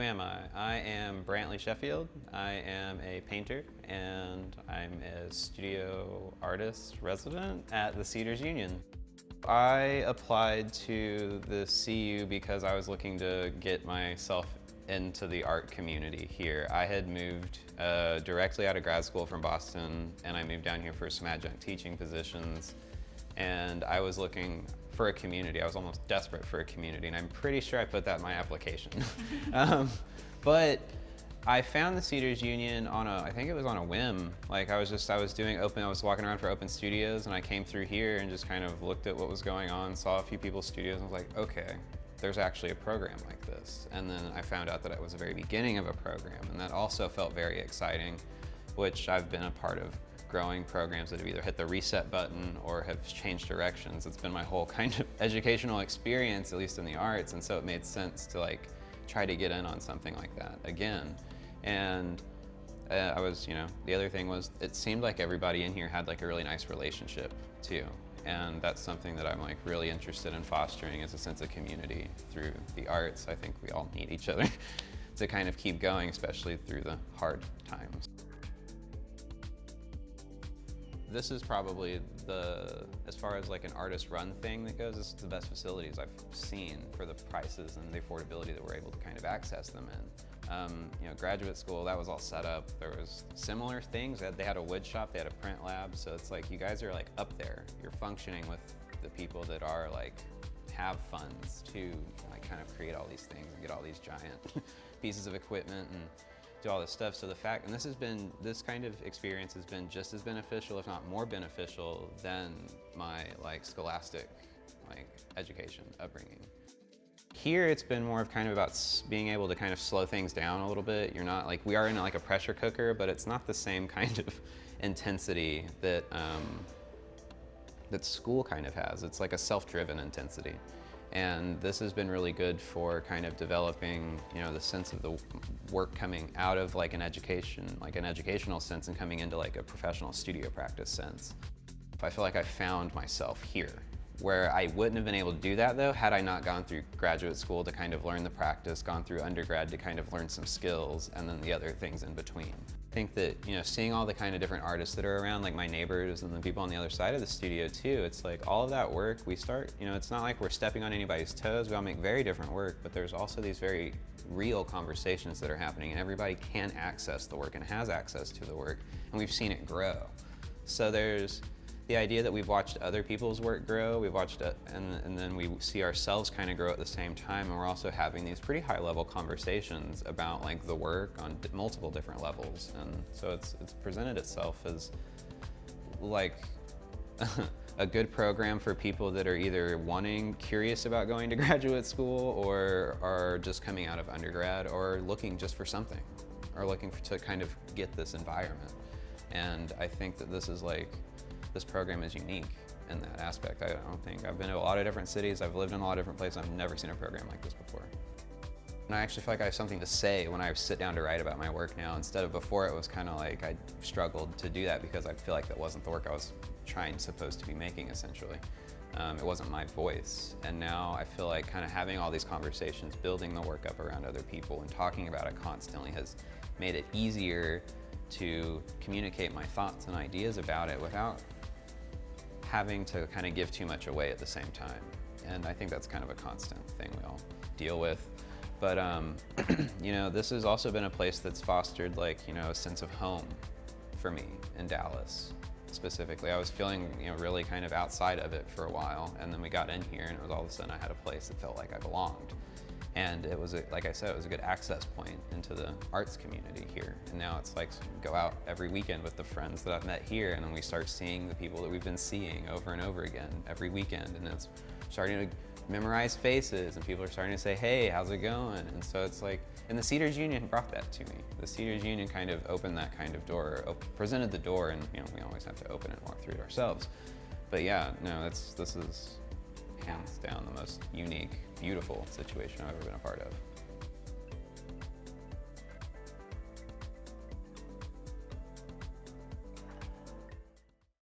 am I? I am Brantly Sheffield. I am a painter and I'm a studio artist resident at the Cedars Union. I applied to the CU because I was looking to get myself into the art community here. I had moved directly out of grad school from Boston, and I moved down here for some adjunct teaching positions, and I was looking for a community. I was almost desperate for a community, and I'm pretty sure I put that in my application. But I found the Cedars Union on I think it was on a whim. Like I was walking around for open studios, and I came through here and just kind of looked at what was going on, saw a few people's studios, and was like, okay, there's actually a program like this. And then I found out that it was the very beginning of a program, and that also felt very exciting, which I've been a part of growing programs that have either hit the reset button or have changed directions. It's been my whole kind of educational experience, at least in the arts, and so it made sense to like try to get in on something like that again. And the other thing was, it seemed like everybody in here had like a really nice relationship too. And that's something that I'm like really interested in fostering, is a sense of community through the arts. I think we all need each other to kind of keep going, especially through the hard times. This is probably as far as like an artist run thing that goes, this is the best facilities I've seen for the prices and the affordability that we're able to kind of access them in. Graduate school, that was all set up. There was similar things. They had a wood shop, they had a print lab, so it's like you guys are like up there. You're functioning with the people that are like, have funds to like kind of create all these things and get all these giant pieces of equipment and do all this stuff. So this kind of experience has been just as beneficial, if not more beneficial, than my like scholastic like education upbringing. Here it's been more of kind of about being able to kind of slow things down a little bit. You're not like, we are in like a pressure cooker, but it's not the same kind of intensity that that school kind of has. It's like a self-driven intensity. And this has been really good for kind of developing, the sense of the work coming out of like an educational sense and coming into like a professional studio practice sense. I feel like I found myself here, where I wouldn't have been able to do that though had I not gone through graduate school to kind of learn the practice, gone through undergrad to kind of learn some skills, and then the other things in between. I think that, seeing all the kind of different artists that are around, like my neighbors and the people on the other side of the studio too, it's like all of that work, we start, it's not like we're stepping on anybody's toes. We all make very different work, but there's also these very real conversations that are happening, and everybody can access the work and has access to the work, and we've seen it grow. So there's the idea that we've watched other people's work grow, we've watched it, and then we see ourselves kind of grow at the same time, and we're also having these pretty high-level conversations about like the work on multiple different levels, and so it's presented itself as like a good program for people that are either curious about going to graduate school, or are just coming out of undergrad, or looking just for something, or looking to kind of get this environment. And I think that this program is unique in that aspect. I've been to a lot of different cities, I've lived in a lot of different places, I've never seen a program like this before. And I actually feel like I have something to say when I sit down to write about my work now, instead of before it was kind of like I struggled to do that because I feel like that wasn't the work I was supposed to be making essentially. It wasn't my voice. And now I feel like kind of having all these conversations, building the work up around other people and talking about it constantly has made it easier to communicate my thoughts and ideas about it without having to kind of give too much away at the same time. And I think that's kind of a constant thing we all deal with. But this has also been a place that's fostered like, a sense of home for me in Dallas specifically. I was feeling, really kind of outside of it for a while, and then we got in here and it was all of a sudden I had a place that felt like I belonged. And it was, like I said, it was a good access point into the arts community here. And now it's like, go out every weekend with the friends that I've met here, and then we start seeing the people that we've been seeing over and over again every weekend. And it's starting to memorize faces, and people are starting to say, hey, how's it going? And so it's like, and the Cedars Union brought that to me. The Cedars Union kind of opened that kind of door, presented the door, and we always have to open it and walk through it ourselves. But yeah, no, this is hands down the most unique, beautiful situation I've ever been a part of.